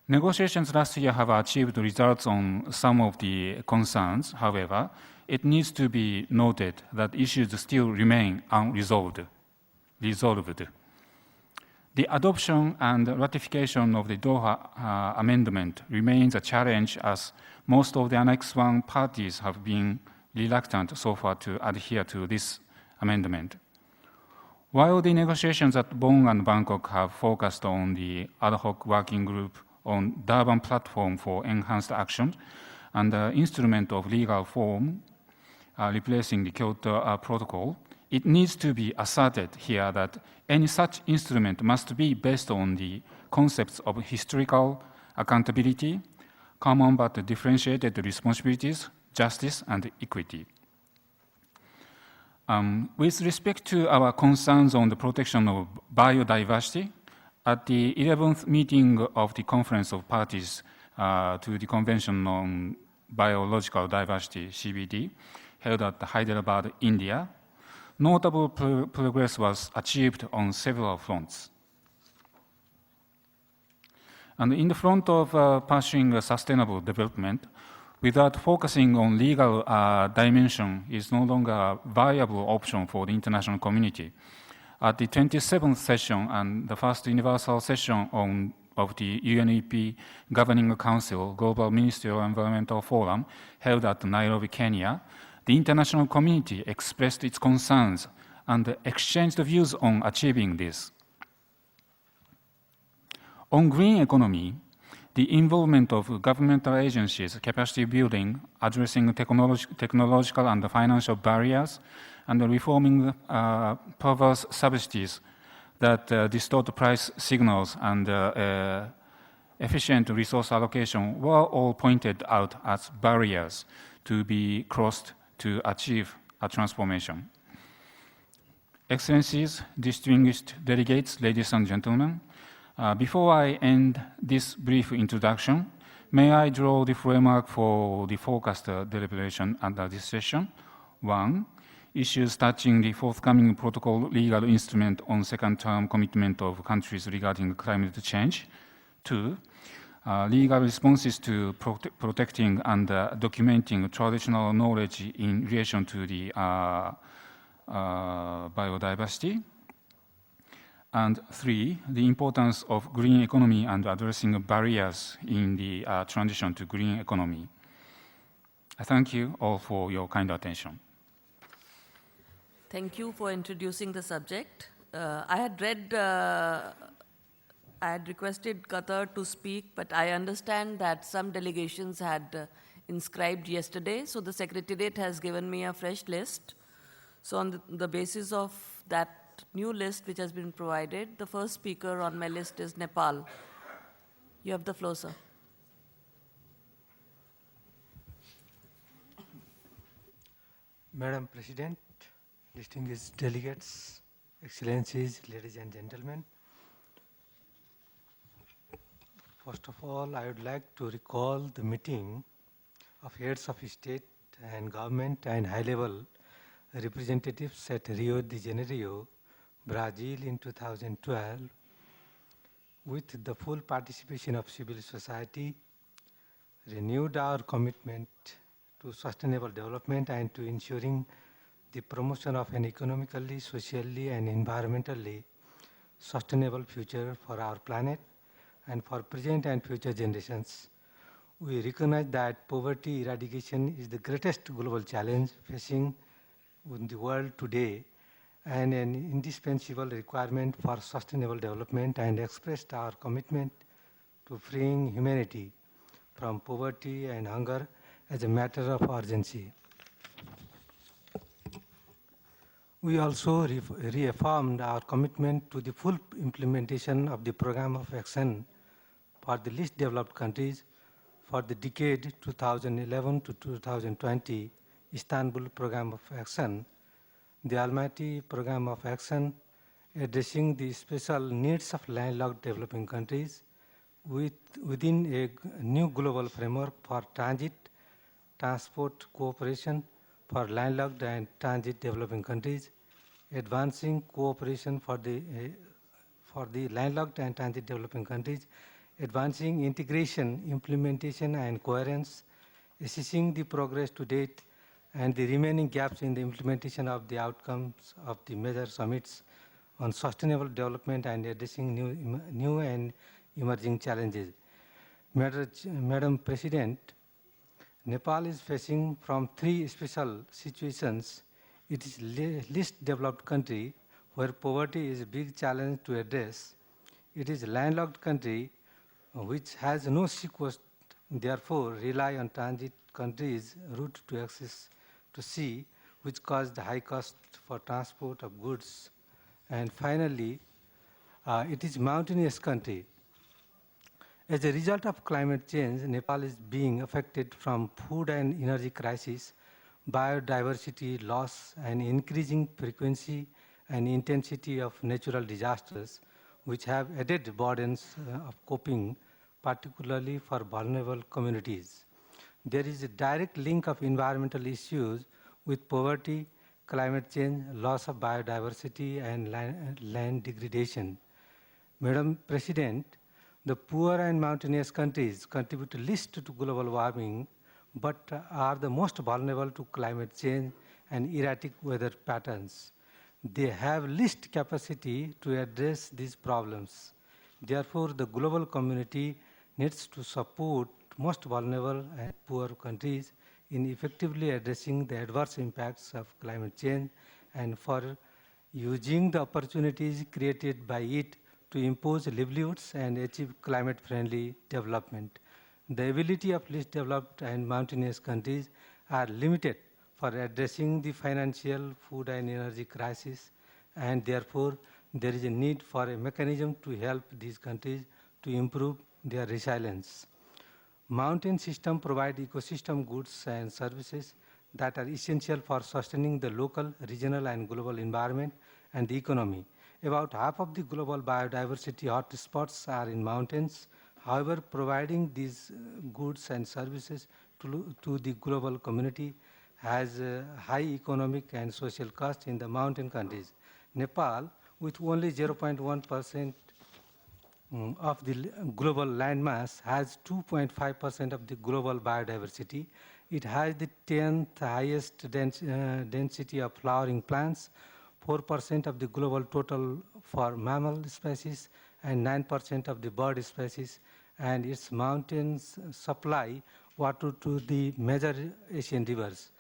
Negotiations last year have achieved results on some of the concerns. However, it needs to be noted that issues still remain unresolved. The adoption and ratification of the Doha Amendment remains a challenge, as most of the Annex I parties have been reluctant so far to adhere to this amendment. While the negotiations at Bonn and Bangkok have focused on the ad hoc working group on Durban Platform for Enhanced Action and the instrument of legal form replacing the Kyoto Protocol, it needs to be asserted here that any such instrument must be based on the concepts of historical accountability, common but differentiated responsibilities, justice, and equity. With respect to our concerns on the protection of biodiversity, at the 11th meeting of the Conference of Parties to the Convention on Biological Diversity, CBD, held at Hyderabad, India, notable progress was achieved on several fronts. And in the front of pursuing sustainable development, without focusing on legal dimension, is no longer a viable option for the international community. At the 27th session and the first universal session of the UNEP Governing Council Global Ministerial Environmental Forum held at Nairobi, Kenya, the international community expressed its concerns and exchanged views on achieving this. On green economy, the involvement of governmental agencies, capacity building, addressing technological and financial barriers, and reforming perverse subsidies that distort price signals and efficient resource allocation were all pointed out as barriers to be crossed to achieve a transformation. Excellencies, distinguished delegates, ladies and gentlemen, before I end this brief introduction, may I draw the framework for the focused deliberation under this session. 1. Issues touching the forthcoming protocol legal instrument on second-term commitment of countries regarding climate change. 2. Legal responses to protecting and documenting traditional knowledge in relation to the biodiversity. And 3, the importance of green economy and addressing barriers in the transition to green economy. I thank you all for your kind attention. Thank you for introducing the subject. I had requested Qatar to speak, but I understand that some delegations had inscribed yesterday, so the Secretariat has given me a fresh list. So on the basis of that new list which has been provided, the first speaker on my list is Nepal. You have the floor, sir. Madam President, distinguished delegates, excellencies, ladies and gentlemen. First of all, I would like to recall the meeting of heads of state and government and high-level representatives at Rio de Janeiro, Brazil in 2012, with the full participation of civil society, renewed our commitment to sustainable development and to ensuring the promotion of an economically, socially, and environmentally sustainable future for our planet and for present and future generations. We recognize that poverty eradication is the greatest global challenge facing the world today and an indispensable requirement for sustainable development, and expressed our commitment to freeing humanity from poverty and hunger as a matter of urgency. We also reaffirmed our commitment to the full implementation of the Program of Action for the least developed countries for the decade 2011 to 2020, Istanbul Program of Action, the Almaty Program of Action addressing the special needs of landlocked developing countries within a new global framework for transport cooperation for landlocked and transit developing countries, advancing cooperation for the landlocked and transit developing countries advancing integration, implementation, and coherence, assessing the progress to date, and the remaining gaps in the implementation of the outcomes of the major summits on sustainable development and addressing new and emerging challenges. Madam President, Nepal is facing from three special situations. It is least developed country where poverty is a big challenge to address. It is a landlocked country which has no seacoast, therefore rely on transit countries' route to access to sea, which caused high cost for transport of goods. And finally, it is mountainous country. As a result of climate change, Nepal is being affected from food and energy crisis, biodiversity loss, and increasing frequency and intensity of natural disasters, which have added burdens of coping, particularly for vulnerable communities. There is a direct link of environmental issues with poverty, climate change, loss of biodiversity, and land degradation. Madam President, the poor and mountainous countries contribute least to global warming, but are the most vulnerable to climate change and erratic weather patterns. They have least capacity to address these problems. Therefore, the global community needs to support most vulnerable and poor countries in effectively addressing the adverse impacts of climate change and for using the opportunities created by it to impose livelihoods and achieve climate-friendly development. The ability of least developed and mountainous countries are limited for addressing the financial, food, and energy crisis, and therefore there is a need for a mechanism to help these countries to improve their resilience. Mountain systems provide ecosystem goods and services that are essential for sustaining the local, regional, and global environment and the economy. About half of the global biodiversity hotspots are in mountains. However, providing these goods and services to the global community has high economic and social cost in the mountain countries. Nepal, with only 0.1% of the global landmass, has 2.5% of the global biodiversity. It has the 10th highest density of flowering plants, 4% of the global total for mammal species, and 9% of the bird species, and its mountains supply water to the major Asian rivers.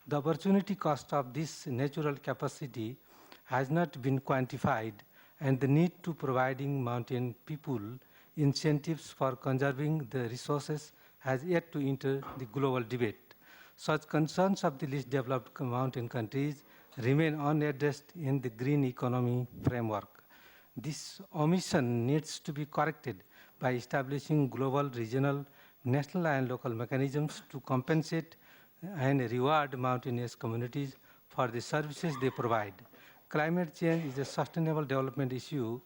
The opportunity cost of this natural capacity has not been quantified, and the need to providing mountain people incentives for conserving the resources has yet to enter the global debate. Such concerns of the least developed mountain countries remain unaddressed in the green economy framework. This omission needs to be corrected by establishing global, regional, national, and local mechanisms to compensate and reward mountainous communities for the services they provide. Climate change is a sustainable development issue.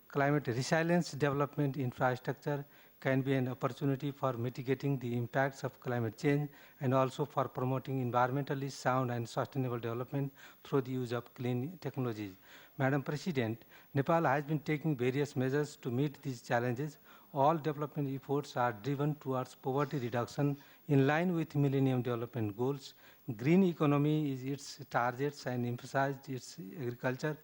Climate resilience development infrastructure can be an opportunity for mitigating the impacts of climate change and also for promoting environmentally sound and sustainable development through the use of clean technologies. Madam President, Nepal has been taking various measures to meet these challenges. All development efforts are driven towards poverty reduction in line with Millennium Development Goals. Green economy is its targets and emphasized its agriculture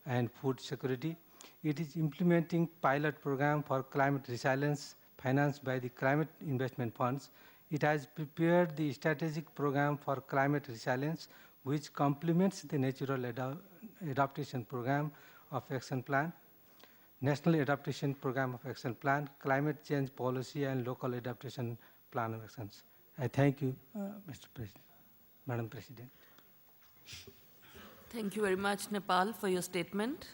and food security. It is implementing pilot program for climate resilience financed by the Climate Investment Funds. It has prepared the strategic program for climate resilience, which complements the Natural Adaptation Program of Action Plan, National Adaptation Program of Action Plan, Climate Change Policy, and Local Adaptation Plan of Actions. I thank you, Mr. President, Madam President. Thank you very much, Nepal, for your statement.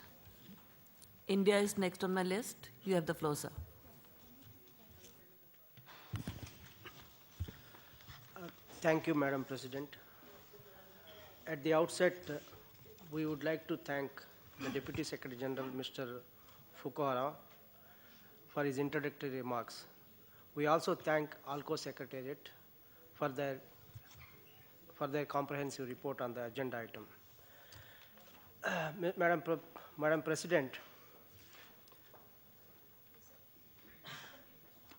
India is next on my list. You have the floor, sir. Thank you, Madam President. At the outset, we would like to thank the Deputy Secretary General, Mr. Fukuhara, for his introductory remarks. We also thank ALCO Secretariat for their comprehensive report on the agenda item. Madam President,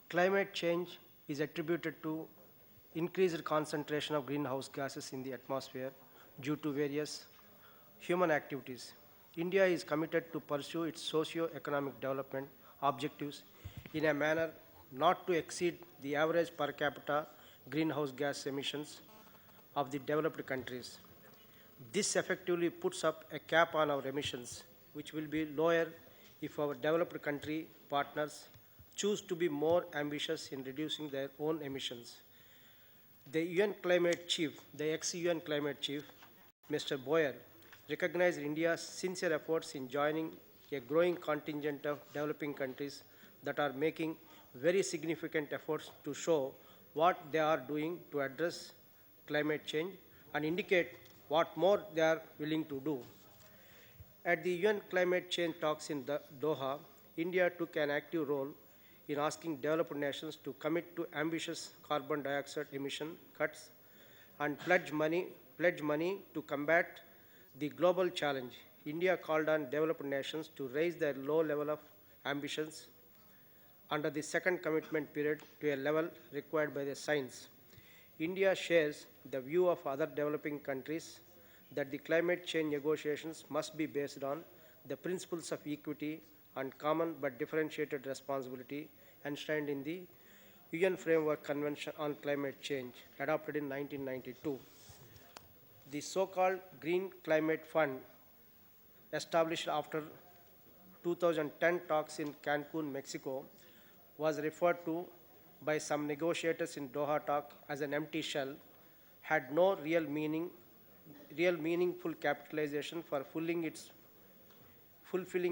Climate change is attributed to increased concentration of greenhouse gases in the atmosphere due to various human activities. India is committed to pursue its socio-economic development objectives in a manner not to exceed the average per capita greenhouse gas emissions of the developed countries. This effectively puts up a cap on our emissions, which will be lower if our developed country partners choose to be more ambitious in reducing their own emissions. The UN climate chief, the ex-UN climate chief, Mr. Boyer, recognized India's sincere efforts in joining a growing contingent of developing countries that are making very significant efforts to show what they are doing to address climate change and indicate what more they are willing to do. At the UN climate change talks in Doha, India took an active role in asking developed nations to commit to ambitious carbon dioxide emission cuts and pledge money to combat the global challenge. India called on developed nations to raise their low level of ambitions under the second commitment period to a level required by the science. India shares the view of other developing countries that the climate change negotiations must be based on the principles of equity and common but differentiated responsibility enshrined in the UN Framework Convention on Climate Change, adopted in 1992. The so-called Green Climate Fund, established after 2010 talks in Cancun, Mexico, was referred to by some negotiators in Doha talk as an empty shell, had no real meaningful capitalization for fulfilling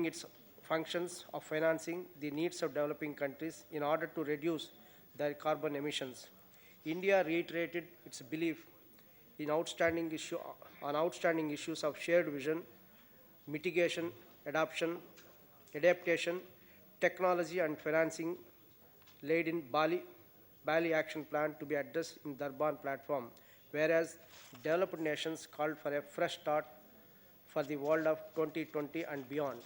its functions of financing the needs of developing countries in order to reduce their carbon emissions. India reiterated its belief in outstanding issues of shared vision, mitigation, adaptation, technology and financing laid in Bali Action Plan to be addressed in Durban platform, whereas developed nations called for a fresh start for the world of 2020 and beyond.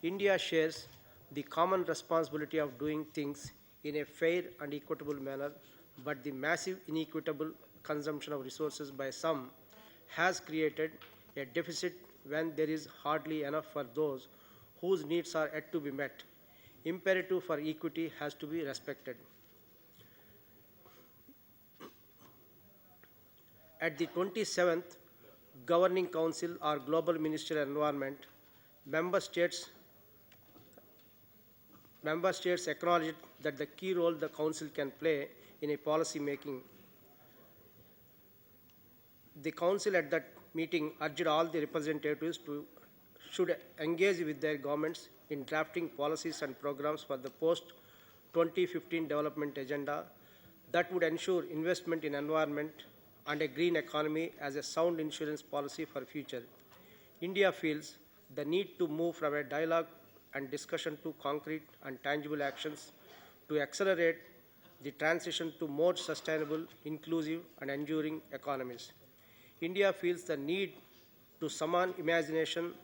India shares the common responsibility of doing things in a fair and equitable manner, but the massive inequitable consumption of resources by some has created a deficit when there is hardly enough for those whose needs are yet to be met. Imperative for equity has to be respected. At the 27th Governing Council or Global Ministerial Environment, member states acknowledged that the key role the Council can play in a policy making. The Council at that meeting urged all the representatives should engage with their governments in drafting policies and programs for the post-2015 development agenda that would ensure investment in environment and a green economy as a sound insurance policy for future. India feels the need to move from a dialogue and discussion to concrete and tangible actions to accelerate the transition to more sustainable, inclusive, and enduring economies. India feels the need to summon imagination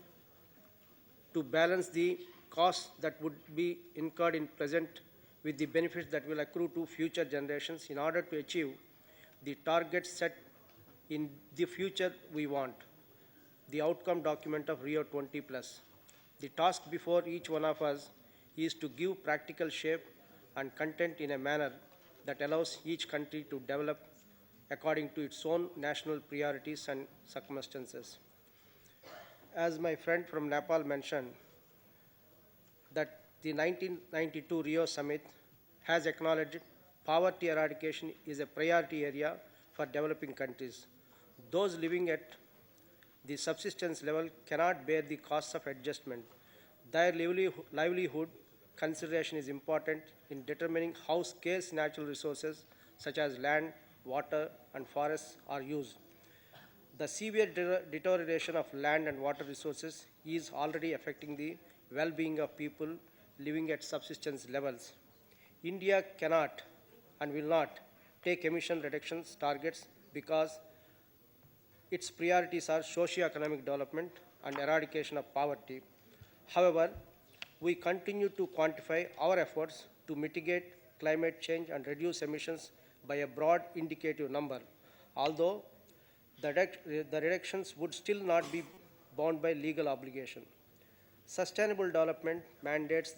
to balance the costs that would be incurred in present with the benefits that will accrue to future generations in order to achieve the targets set in the future we want, the outcome document of Rio 20+. The task before each one of us is to give practical shape and content in a manner that allows each country to develop according to its own national priorities and circumstances. As my friend from Nepal mentioned, that the 1992 Rio Summit has acknowledged poverty eradication is a priority area for developing countries. Those living at the subsistence level cannot bear the costs of adjustment. Their livelihood consideration is important in determining how scarce natural resources such as land, water, and forests are used. The severe deterioration of land and water resources is already affecting the well-being of people living at subsistence levels. India cannot and will not take emission reductions targets because its priorities are socio-economic development and eradication of poverty. However, we continue to quantify our efforts to mitigate climate change and reduce emissions by a broad indicative number, although the reductions would still not be bound by legal obligation. Sustainable development mandates